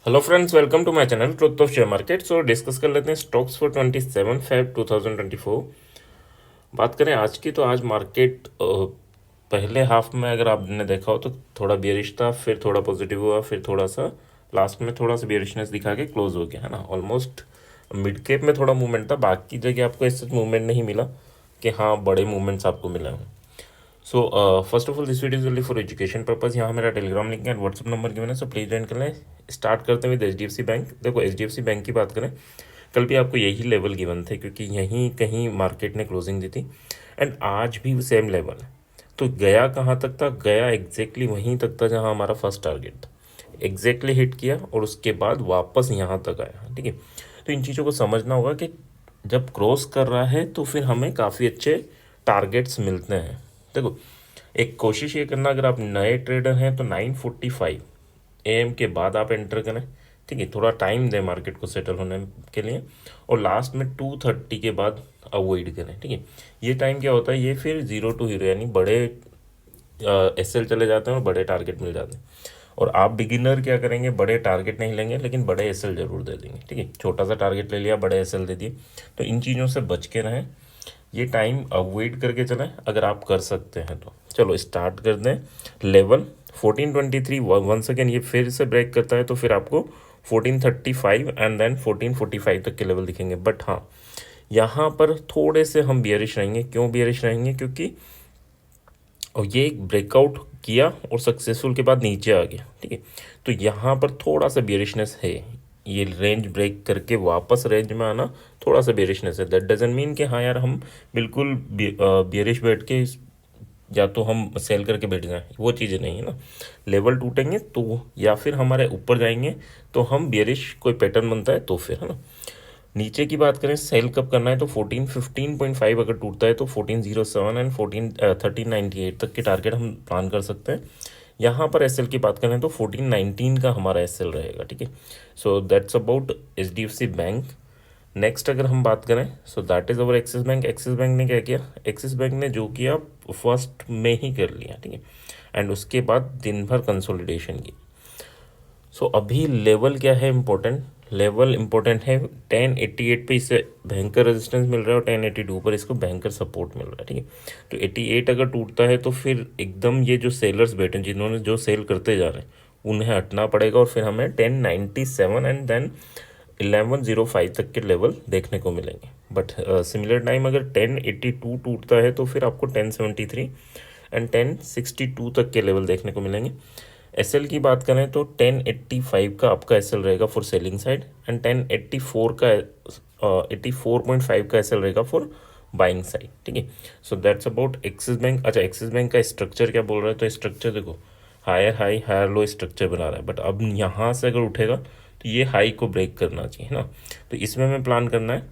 Hello friends, welcome to my channel truth of share market. So discuss कर लेते हैं stocks for 27 Feb 2024। बात करें आज की, तो आज मार्केट पहले हाफ में अगर आपने देखा हो तो थोड़ा बियरिश था, फिर थोड़ा पॉजिटिव हुआ, फिर थोड़ा सा लास्ट में थोड़ा सा बियरिशनेस दिखा के क्लोज हो गया, है ना। ऑलमोस्ट मिड कैप में थोड़ा मूवमेंट था, बाकी जगह आपको ऐसा मूवमेंट नहीं मिला कि हाँ बड़े मूवमेंट्स आपको मिले हों। So first of all this video is only for education purpose. यहाँ मेरा Telegram link and WhatsApp number given है, सो प्लीज ज्वाइन कर लें। स्टार्ट करते हैं विद HDFC बैंक। देखो HDFC बैंक की बात करें, कल भी आपको यही लेवल गिवन थे क्योंकि यहीं कहीं मार्केट ने क्लोजिंग दी थी एंड आज भी सेम लेवल है। तो गया कहाँ तक था? गया एग्जैक्टली वहीं तक था जहाँ हमारा फर्स्ट टारगेट था, एग्जैक्टली हिट किया और उसके बाद वापस यहाँ तक आया। ठीक है, तो इन चीज़ों को समझना होगा कि जब क्रॉस कर रहा है तो फिर हमें काफ़ी अच्छे टारगेट्स मिलते हैं। देखो, एक कोशिश ये करना, अगर आप नए ट्रेडर हैं तो 9:45 AM के बाद आप एंटर करें। ठीक है, थोड़ा टाइम दें मार्केट को सेटल होने के लिए, और लास्ट में 2:30 के बाद अवॉइड करें। ठीक है, ये टाइम क्या होता है, ये फिर 0 to 0 यानी बड़े SL चले जाते हैं और बड़े टारगेट मिल जाते हैं। और आप बिगिनर क्या करेंगे, बड़े टारगेट नहीं लेंगे लेकिन बड़े SL जरूर दे देंगे। ठीक है, छोटा सा टारगेट ले लिया, बड़े SL दे दिए। तो इन चीज़ों से बच के रहें, ये टाइम अवॉइड करके चलें अगर आप कर सकते हैं तो। चलो स्टार्ट कर दें। लेवल 1423 वन सेकेंड ये फिर से ब्रेक करता है तो फिर आपको 1435 एंड देन 1445 तक के लेवल दिखेंगे। बट हाँ, यहाँ पर थोड़े से हम बियरिश रहेंगे। क्यों बियरिश रहेंगे? क्योंकि और ये एक ब्रेकआउट किया और सक्सेसफुल के बाद नीचे आ गया। ठीक है, तो यहाँ पर थोड़ा सा बेरिशनेस है। ये रेंज ब्रेक करके वापस रेंज में आना थोड़ा सा बेरिशनेस है। दैट डजन मीन कि हाँ यार हम बिल्कुल बेरिश बैठ के या तो हम सेल करके बैठ जाएं, वो चीज़ें नहीं है ना। लेवल टूटेंगे तो या फिर हमारे ऊपर जाएंगे तो हम बेरिश कोई पैटर्न बनता है तो फिर, है ना। नीचे की बात करें, सेल कब करना है तो 15.5 अगर टूटता है तो 1407 एंड 1398 तक के टारगेट हम प्लान कर सकते हैं। यहाँ पर SL की बात करें तो 1419 का हमारा SL रहेगा। ठीक है, so that's about HDFC bank. Next अगर हम बात करें, सो that is our axis bank. Axis bank ने क्या किया? एक्सिस बैंक ने जो किया फर्स्ट में ही कर लिया। ठीक है, एंड उसके बाद दिन भर कंसोलिडेशन की। सो अभी लेवल क्या है इम्पोर्टेंट? लेवल इम्पोर्टेंट है 1088 पे इसे भयंकर रेजिस्टेंस मिल रहा है और 1082 पर इसको भयंकर सपोर्ट मिल रहा है। ठीक है, तो 88 अगर टूटता है तो फिर एकदम ये जो सेलर्स बैठे हैं जिन्होंने जो सेल करते जा रहे हैं उन्हें हटना पड़ेगा और फिर हमें 1097 एंड देन 1105 तक के लेवल देखने को मिलेंगे। बट सिमिलर टाइम अगर 1082 टूटता है तो फिर आपको 1073 एंड 1062 तक के लेवल देखने को मिलेंगे। SL की बात करें तो 1085 का आपका SL रहेगा फॉर सेलिंग साइड एंड 1084 का 84.5 का SL रहेगा फॉर बाइंग साइड। ठीक है, so that's about Axis bank. अच्छा, एक्सिस बैंक का स्ट्रक्चर क्या बोल रहा है? तो स्ट्रक्चर देखो, higher high higher low structure बना रहा है, बट अब यहाँ से अगर उठेगा तो ये हाई को ब्रेक करना चाहिए ना। तो इसमें हमें प्लान करना है,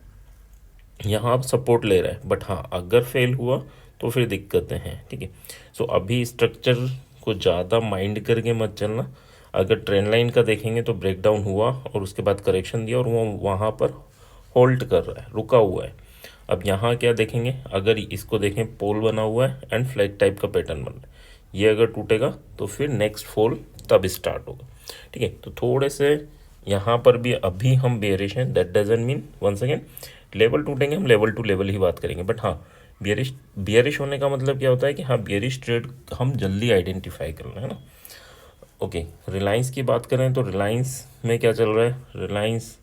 यहाँ आप सपोर्ट ले रहा है, बट हाँ अगर फेल हुआ तो फिर दिक्कतें हैं। ठीक है, सो अभी स्ट्रक्चर को ज़्यादा माइंड करके मत चलना। अगर ट्रेंड लाइन का देखेंगे तो ब्रेकडाउन हुआ और उसके बाद करेक्शन दिया और वो वहाँ पर होल्ड कर रहा है, रुका हुआ है। अब यहाँ क्या देखेंगे? अगर इसको देखें, पोल बना हुआ है एंड फ्लैग टाइप का पैटर्न बन रहा है। ये अगर टूटेगा तो फिर नेक्स्ट फॉल तब स्टार्ट होगा। ठीक है, तो थोड़े से यहाँ पर भी अभी हम बेरिश हैं। That doesn't mean, one second, level टूटेंगे हम लेवल टू लेवल ही बात करेंगे। बट हाँ, बियरिश बियरिश होने का मतलब क्या होता है कि हाँ बियरिश ट्रेड हम जल्दी आइडेंटिफाई कर रहे हैं ना। ओके, रिलायंस की बात करें तो रिलायंस में क्या चल रहा है? रिलायंस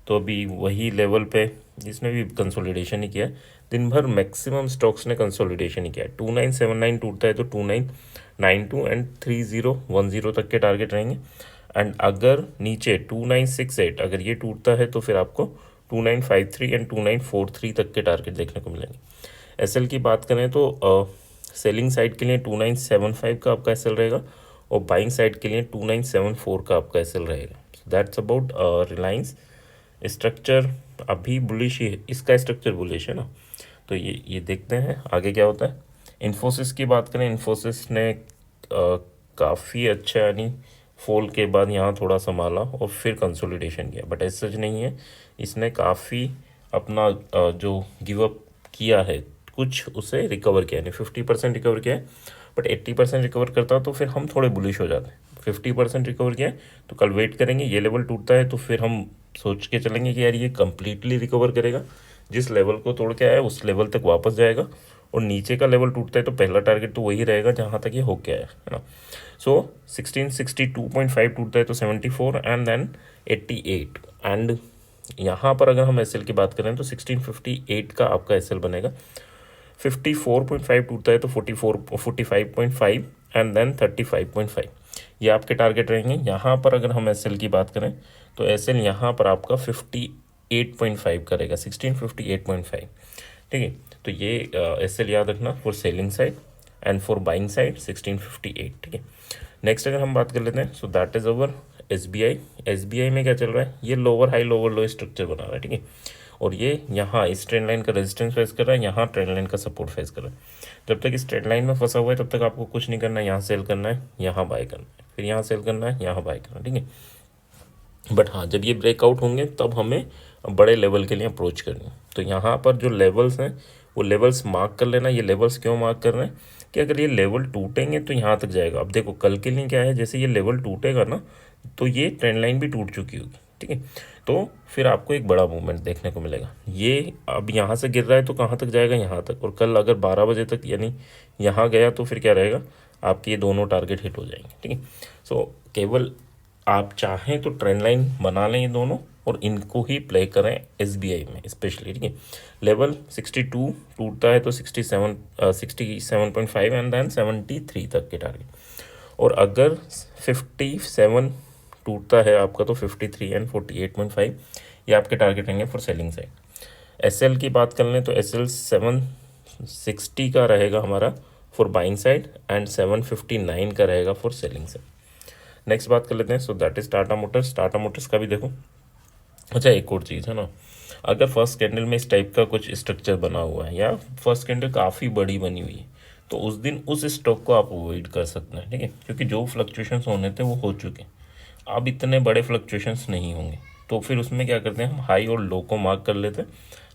तो अभी वही लेवल पे जिसने भी कंसोलिडेशन ही किया है। दिन भर मैक्सिमम स्टॉक्स ने कंसोलिडेशन ही किया है। 2979 टूटता है तो 2992 एंड 3010 तक के टारगेट रहेंगे। एंड अगर नीचे 2968 अगर ये टूटता है तो फिर आपको 2953 एंड 2943 तक के टारगेट देखने को मिलेंगे। SL की बात करें तो सेलिंग साइड के लिए 2975 का आपका SL रहेगा और बाइंग साइड के लिए 2974 का आपका SL रहेगा। That's about Reliance. स्ट्रक्चर अभी बुलिश ही है, इसका स्ट्रक्चर बुलिश है ना। तो ये देखते हैं आगे क्या होता है। इन्फोसिस की बात करें, इन्फोसिस ने काफ़ी अच्छा यानी फॉल के बाद यहाँ थोड़ा संभाला और फिर कंसोलिडेशन किया, बट ऐसा सच नहीं है। इसने काफ़ी अपना जो गिव अप किया है कुछ उसे रिकवर किया, यानी 50% रिकवर किया है, बट 80% रिकवर करता तो फिर हम थोड़े बुलिश हो जाते हैं। 50% रिकवर किया है, तो कल वेट करेंगे, ये लेवल टूटता है तो फिर हम सोच के चलेंगे कि यार ये कम्प्लीटली रिकवर करेगा, जिस लेवल को तोड़ के आया उस लेवल तक वापस जाएगा, और नीचे का लेवल टूटता है तो पहला टारगेट तो वही रहेगा जहाँ तक ये हो के आया है ना। सो 1662.5 टूटता है तो 74 एंड देन 88, एंड यहाँ पर अगर हम एसएल की बात करें तो 1658 का आपका एसएल बनेगा। 54.5 टूटता है तो 45.5 एंड देन 35.5, ये आपके टारगेट रहेंगे। यहाँ पर अगर हम एसएल की बात करें तो एसएल यहाँ पर आपका 58.5 करेगा, 1658.5, ठीक है। तो ये एसएल याद रखना for selling side and for buying side 1658, ठीक है। नेक्स्ट अगर हम बात कर लेते हैं, so that is our SBI. SBI में क्या चल रहा है, ये लोअर हाई लोअर लो स्ट्रक्चर बना रहा है, ठीक है, और ये यहाँ इस ट्रेंड लाइन का रेजिस्टेंस फेस कर रहा है, यहाँ ट्रेंड लाइन का सपोर्ट फेस कर रहा है। जब तक इस ट्रेंड लाइन में फंसा हुआ है तब तक आपको कुछ नहीं करना है, यहाँ सेल करना है, यहाँ बाय करना है, फिर यहाँ सेल करना है, यहाँ बाय करना है, ठीक है। बट हाँ, जब ये ब्रेकआउट होंगे तब हमें बड़े लेवल के लिए अप्रोच करनी है। तो यहाँ पर जो लेवल्स हैं वो लेवल्स मार्क कर लेना। ये लेवल्स क्यों मार्क कर रहे हैं कि अगर ये लेवल टूटेंगे तो यहाँ तक जाएगा। अब देखो कल के लिए क्या है, जैसे ये लेवल टूटेगा ना तो ये ट्रेंड लाइन भी टूट चुकी होगी, ठीक है, तो फिर आपको एक बड़ा मूवमेंट देखने को मिलेगा। ये अब यहाँ से गिर रहा है तो कहाँ तक जाएगा, यहाँ तक, और कल अगर 12 बजे तक यानी यहाँ गया तो फिर क्या रहेगा, आपके ये दोनों टारगेट हिट हो जाएंगे, ठीक है। सो केवल आप चाहें तो ट्रेंड लाइन बना लें ये दोनों और इनको ही प्ले करें एसबीआई में स्पेशली, ठीक है। लेवल 62 टूटता है तो 67.5 एंड देन 73 तक के टारगेट, और अगर 57 टूटता है आपका तो 53 एंड 48.5 ये आपके टारगेट रहेंगे फॉर सेलिंग साइड। एसएल की बात कर लें तो एसएल 760 का रहेगा हमारा फॉर बाइंग साइड एंड 759 का रहेगा फॉर सेलिंग साइड। नेक्स्ट बात कर लेते हैं, so that is Tata Motors. Tata Motors का भी देखो, अच्छा एक और चीज़ है ना, अगर फर्स्ट कैंडल में इस टाइप का कुछ स्ट्रक्चर बना हुआ है या फर्स्ट कैंडल काफ़ी बड़ी बनी हुई है तो उस दिन उस स्टॉक को आप अवॉइड कर सकते हैं, ठीक है, क्योंकि जो फ्लक्चुएशंस होने थे वो हो चुके हैं, अब इतने बड़े फ्लक्चुएशंस नहीं होंगे। तो फिर उसमें क्या करते हैं, हम हाई और लो को मार्क कर लेते हैं।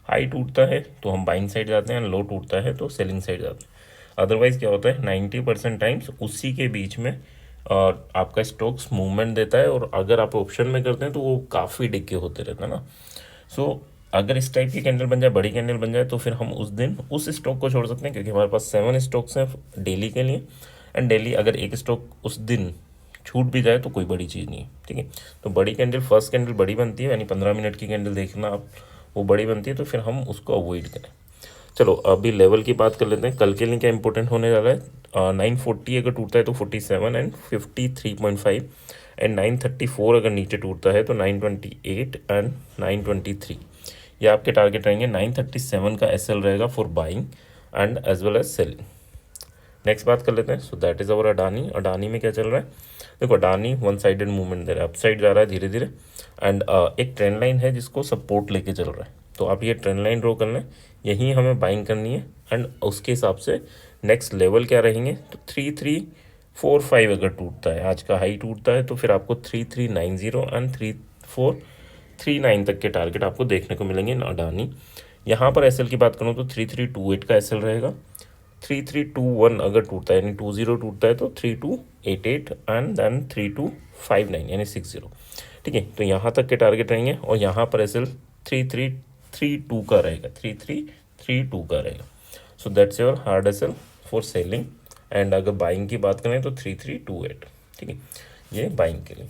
हाई टूटता है तो हम बाइंग साइड जाते हैं, लो टूटता है तो सेलिंग साइड जाते हैं। अदरवाइज़ क्या होता है, 90% टाइम्स उसी के बीच में आपका स्टॉक्स मूवमेंट देता है, और अगर आप ऑप्शन में करते हैं तो वो काफ़ी डिके होते रहते हैं ना। सो अगर इस टाइप की कैंडल बन जाए, बड़ी कैंडल बन जाए, तो फिर हम उस दिन उस स्टॉक को छोड़ सकते हैं, क्योंकि हमारे पास 7 स्टॉक्स हैं डेली के लिए, एंड डेली अगर एक स्टॉक उस दिन छूट भी जाए तो कोई बड़ी चीज़ नहीं है, ठीक है। तो बड़ी कैंडल, फर्स्ट कैंडल बड़ी बनती है, यानी 15 मिनट की कैंडल देखना आप, वो बड़ी बनती है, तो फिर हम उसको अवॉइड करें। चलो अभी लेवल की बात कर लेते हैं, कल के लिए क्या इंपॉर्टेंट होने जा रहा है। 940 अगर टूटता है तो 47 एंड 53.5, एंड 934 अगर नीचे टूटता है तो 928 एंड 923, ये आपके टारगेट रहेंगे। 937 का एसएल रहेगा for buying and as well as selling. Next बात कर लेते हैं, so that is our Adani. Adani में क्या चल रहा है, देखो अडानी वन साइडेड मूवमेंट दे रहा है, अपसाइड जा रहा है धीरे धीरे, एंड एक ट्रेंड लाइन है जिसको सपोर्ट लेके चल रहा है। तो आप ये ट्रेंड लाइन ड्रॉ कर लें, यही हमें बाइंग करनी है, एंड उसके हिसाब से नेक्स्ट लेवल क्या रहेंगे, तो 3345 अगर टूटता है, आज का हाई टूटता है तो फिर आपको 3390 एंड 3439 तक के टारगेट आपको देखने को मिलेंगे इन अडानी। यहाँ पर एसएल की बात करूँ तो 3328 का एसएल रहेगा। 3321 अगर टूटता है यानी 20 टूटता है तो 3288 एंड देन 3259 यानी 60, ठीक है। तो यहाँ तक के टारगेट रहेंगे, और यहाँ पर एसएल 3332 का रहेगा, 3332 का रहेगा। So that's your hard SL for selling, and अगर बाइंग की बात करें तो 3328, ठीक है, ये बाइंग के लिए।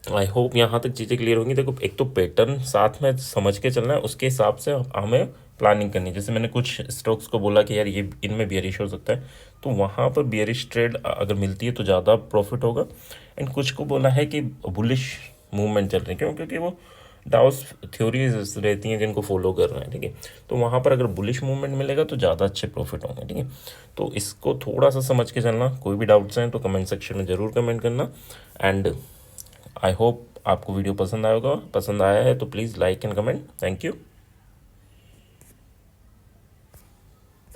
आई होप यहाँ तक चीज़ें क्लियर होंगी। देखो एक तो पैटर्न साथ में समझ के चलना है, उसके हिसाब से हमें प्लानिंग करनी है। जैसे मैंने कुछ स्टॉक्स को बोला कि यार ये इनमें बियरिश हो सकता है, तो वहाँ पर बियरिश ट्रेड अगर मिलती है तो ज़्यादा प्रॉफिट होगा, एंड कुछ को बोला है कि बुलिश मूवमेंट चल रही है, क्यों, क्योंकि वो डाउस थ्योरीज रहती हैं जिनको फॉलो कर रहे हैं, ठीक है। तो वहाँ पर अगर बुलिश मूवमेंट मिलेगा तो ज़्यादा अच्छे प्रॉफिट होंगे, ठीक है। तो इसको थोड़ा सा समझ के चलना। कोई भी डाउट्स हैं तो कमेंट सेक्शन में ज़रूर कमेंट करना, एंड आई होप आपको वीडियो पसंद आएगा। पसंद आया है तो please like and comment. Thank you.